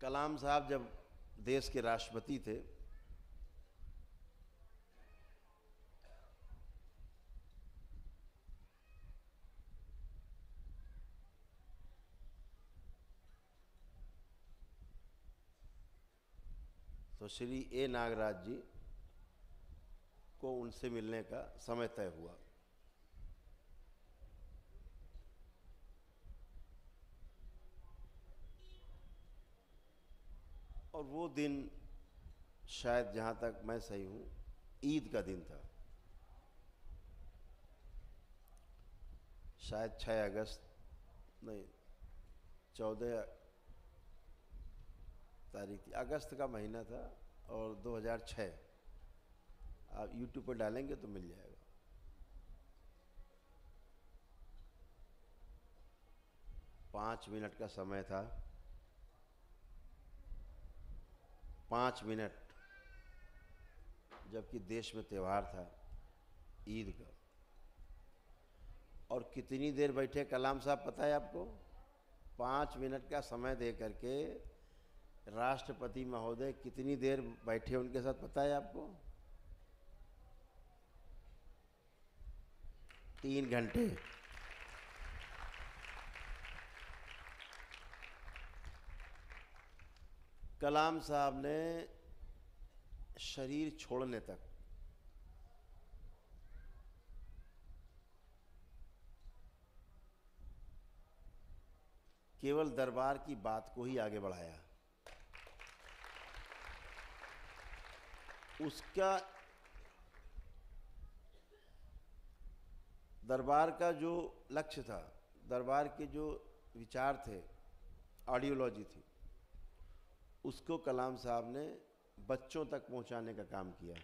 कलाम साहब जब देश के राष्ट्रपति थे तो श्री ए नागराज जी को उनसे मिलने का समय तय हुआ। और वो दिन शायद जहाँ तक मैं सही हूँ ईद का दिन था, शायद 6 अगस्त नहीं 14 तारीख थी, अगस्त का महीना था और 2006। आप YouTube पर डालेंगे तो मिल जाएगा। पाँच मिनट का समय था, 5 मिनट, जबकि देश में त्यौहार था ईद का। और कितनी देर बैठे कलाम साहब पता है आपको? 5 मिनट का समय दे करके राष्ट्रपति महोदय कितनी देर बैठे उनके साथ पता है आपको? 3 घंटे। कलाम साहब ने शरीर छोड़ने तक केवल दरबार की बात को ही आगे बढ़ाया। उसका दरबार का जो लक्ष्य था, दरबार के जो विचार थे, आइडियोलॉजी थी, उसको कलाम साहब ने बच्चों तक पहुंचाने का काम किया।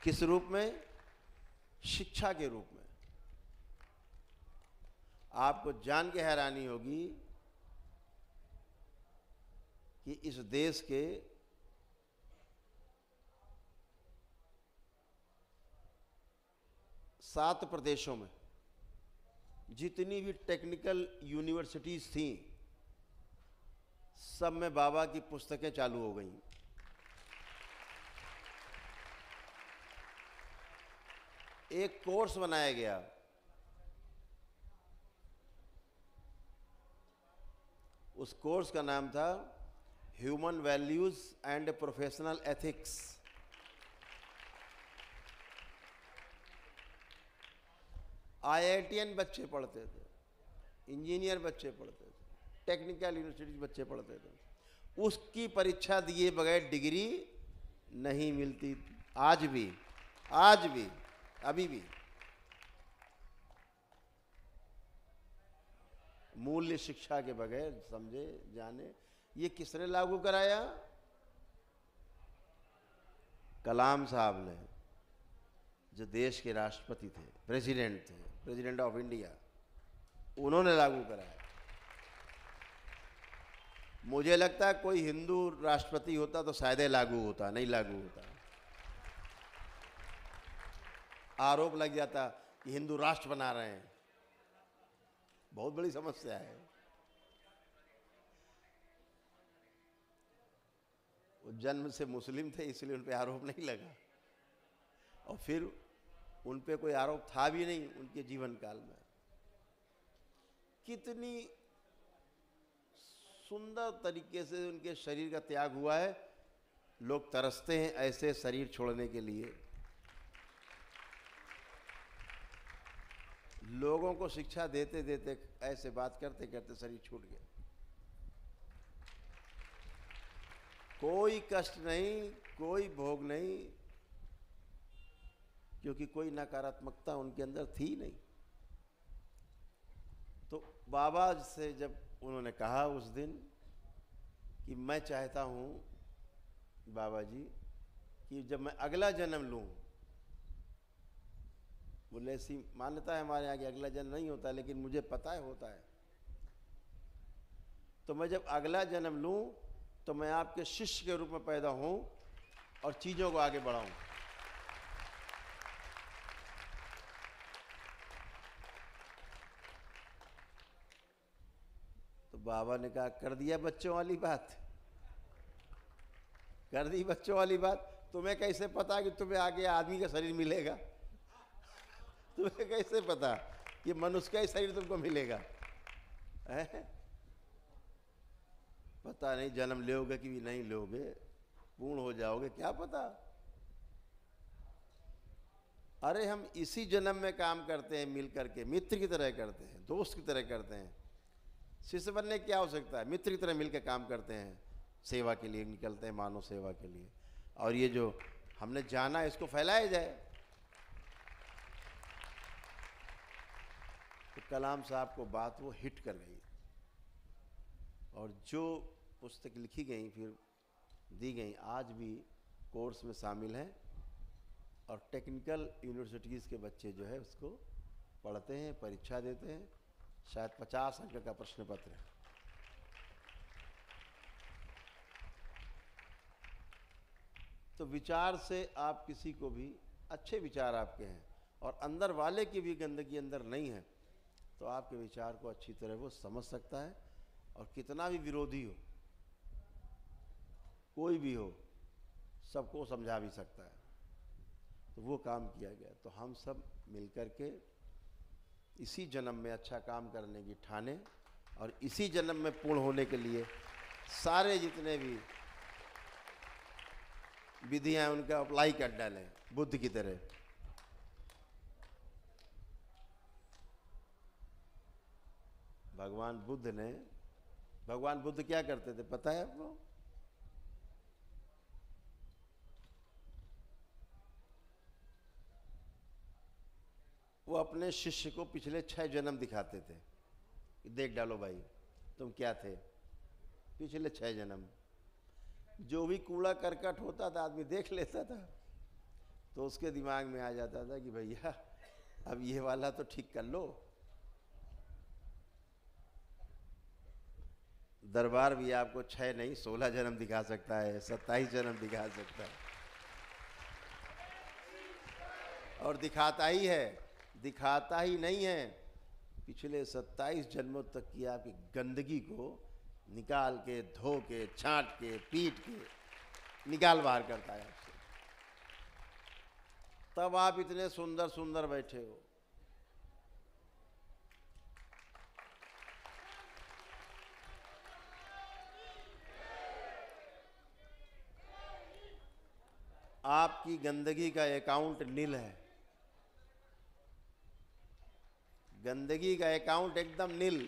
किस रूप में? शिक्षा के रूप में। आपको जान के हैरानी होगी कि इस देश के 7 प्रदेशों में जितनी भी टेक्निकल यूनिवर्सिटीज थीं, सब में बाबा की पुस्तकें चालू हो गई। एक कोर्स बनाया गया, उस कोर्स का नाम था human values and professional ethics. IITian बच्चे पढ़ते थे, इंजीनियर बच्चे पढ़ते थे, टेक्निकल यूनिवर्सिटी बच्चे पढ़ते थे। उसकी परीक्षा दिए बगैर डिग्री नहीं मिलती। आज भी अभी भी मूल्य शिक्षा के बगैर समझे जाने। ये किसने लागू कराया? कलाम साहब ने, जो देश के राष्ट्रपति थे, प्रेसिडेंट ऑफ इंडिया, उन्होंने लागू कराया। मुझे लगता है कोई हिंदू राष्ट्रपति होता तो शायद लागू होता, नहीं लागू होता। आरोप लग जाता कि हिंदू राष्ट्र बना रहे हैं। बहुत बड़ी समस्या है। वो जन्म से मुस्लिम थे, इसलिए उन पे आरोप नहीं लगा, और फिर उन पे कोई आरोप था भी नहीं उनके जीवन काल में। कितनी सुंदर तरीके से उनके शरीर का त्याग हुआ है। लोग तरसते हैं ऐसे शरीर छोड़ने के लिए। लोगों को शिक्षा देते देते ऐसे बात करते करते शरीर छूट गया। कोई कष्ट नहीं, कोई भोग नहीं, क्योंकि कोई नकारात्मकता उनके अंदर थी नहीं। तो बाबा से जब उन्होंने कहा उस दिन कि मैं चाहता हूँ बाबा जी कि जब मैं अगला जन्म लूँ, बोले ऐसी मान्यता है हमारे यहाँ कि अगला जन्म नहीं होता, लेकिन मुझे पता है होता है। तो मैं जब अगला जन्म लूँ तो मैं आपके शिष्य के रूप में पैदा हूँ और चीज़ों को आगे बढ़ाऊँ। बाबा ने कहा कर दिया बच्चों वाली बात, कर दी बच्चों वाली बात। तुम्हें कैसे पता कि तुम्हें आगे आदमी का शरीर मिलेगा? तुम्हें कैसे पता कि मनुष्य का ही शरीर तुमको मिलेगा? है? पता नहीं जन्म लोगे कि नहीं लोगे, पूर्ण हो जाओगे, क्या पता। अरे हम इसी जन्म में काम करते हैं, मिल करके मित्र की तरह करते हैं, दोस्त की तरह करते हैं। शिष्य बनने की क्या आवश्यकता है? मित्र की तरह मिलकर काम करते हैं, सेवा के लिए निकलते हैं, मानव सेवा के लिए। और ये जो हमने जाना इसको फैलाया जाए। तो कलाम साहब को बात वो हिट कर गई, और जो पुस्तक लिखी गई फिर दी गई, आज भी कोर्स में शामिल हैं, और टेक्निकल यूनिवर्सिटीज़ के बच्चे जो है उसको पढ़ते हैं, परीक्षा देते हैं। शायद 50 अंक का प्रश्न पत्र है। तो विचार से आप किसी को भी, अच्छे विचार आपके हैं और अंदर वाले की भी गंदगी अंदर नहीं है, तो आपके विचार को अच्छी तरह वो समझ सकता है। और कितना भी विरोधी हो, कोई भी हो, सबको समझा भी सकता है। तो वो काम किया गया। तो हम सब मिलकर के इसी जन्म में अच्छा काम करने की ठाने, और इसी जन्म में पूर्ण होने के लिए सारे जितने भी विधियां उनका अप्लाई कर डालें, बुद्ध की तरह। भगवान बुद्ध क्या करते थे पता है आपको? वो अपने शिष्य को पिछले 6 जन्म दिखाते थे। देख डालो भाई तुम क्या थे पिछले 6 जन्म। जो भी कूड़ा करकट होता था आदमी देख लेता था, तो उसके दिमाग में आ जाता था कि भैया अब ये वाला तो ठीक कर लो। दरबार भी आपको 6 नहीं 16 जन्म दिखा सकता है, 27 जन्म दिखा सकता है, और दिखाता ही है, दिखाता ही नहीं है। पिछले 27 जन्मों तक की आपकी गंदगी को निकाल के, धो के, छांट के, पीट के निकाल बाहर करता है आपसे। तब आप इतने सुंदर सुंदर बैठे हो। आपकी गंदगी का अकाउंट नील है, गंदगी का अकाउंट एकदम नील।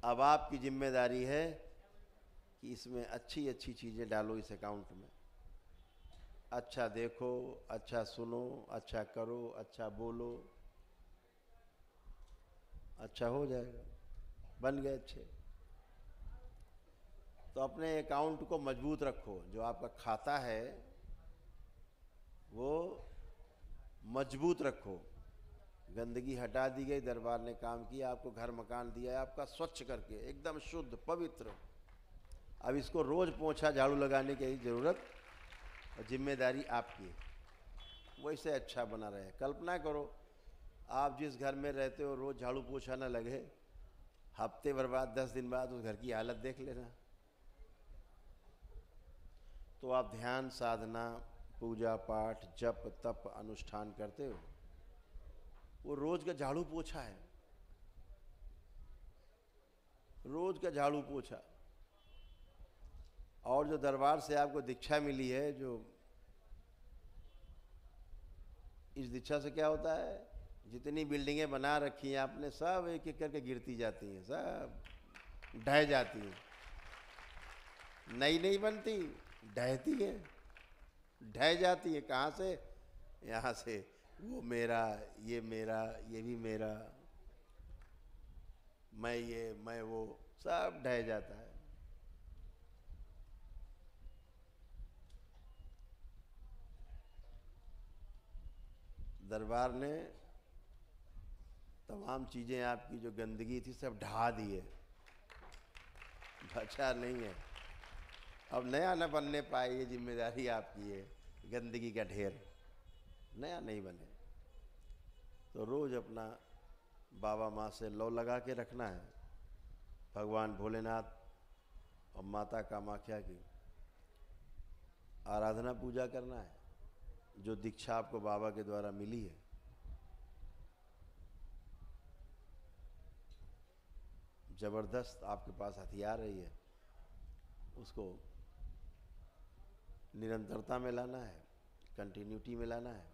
अब आपकी जिम्मेदारी है कि इसमें अच्छी अच्छी चीज़ें डालो इस अकाउंट में। अच्छा देखो, अच्छा सुनो, अच्छा करो, अच्छा बोलो, अच्छा हो जाएगा, बन गए अच्छे। तो अपने अकाउंट को मजबूत रखो। जो आपका खाता है वो मजबूत रखो। गंदगी हटा दी गई, दरबार ने काम किया, आपको घर मकान दिया है आपका स्वच्छ करके, एकदम शुद्ध पवित्र। अब इसको रोज पोंछा झाड़ू लगाने की ज़रूरत और जिम्मेदारी आपकी है, वैसे अच्छा बना रहे। कल्पना करो आप जिस घर में रहते हो रोज झाड़ू पोछा ना लगे, हफ्ते भर बाद 10 दिन बाद उस घर की हालत देख लेना। तो आप ध्यान साधना, पूजा पाठ, जप तप अनुष्ठान करते हो, वो रोज का झाड़ू पोछा है, रोज का झाड़ू पोछा। और जो दरबार से आपको दीक्षा मिली है, जो इस दीक्षा से क्या होता है, जितनी बिल्डिंगें बना रखी हैं आपने सब एक एक करके गिरती जाती हैं, सब ढह जाती हैं, नई नहीं बनती, ढहती है, ढह जाती है। कहाँ से? यहाँ से। वो मेरा, ये मेरा, ये भी मेरा, मैं ये मैं वो, सब ढह जाता है। दरबार ने तमाम चीज़ें आपकी जो गंदगी थी सब ढहा दी है, बचा नहीं है। अब नया न बनने पाए, ये जिम्मेदारी आपकी है। गंदगी का ढेर नया नहीं बने। तो रोज़ अपना बाबा माँ से लौ लगा के रखना है, भगवान भोलेनाथ और माता कामाख्या की आराधना पूजा करना है, जो दीक्षा आपको बाबा के द्वारा मिली है। जबरदस्त आपके पास हथियार रही है, उसको निरंतरता में लाना है, कंटिन्यूटी में लाना है।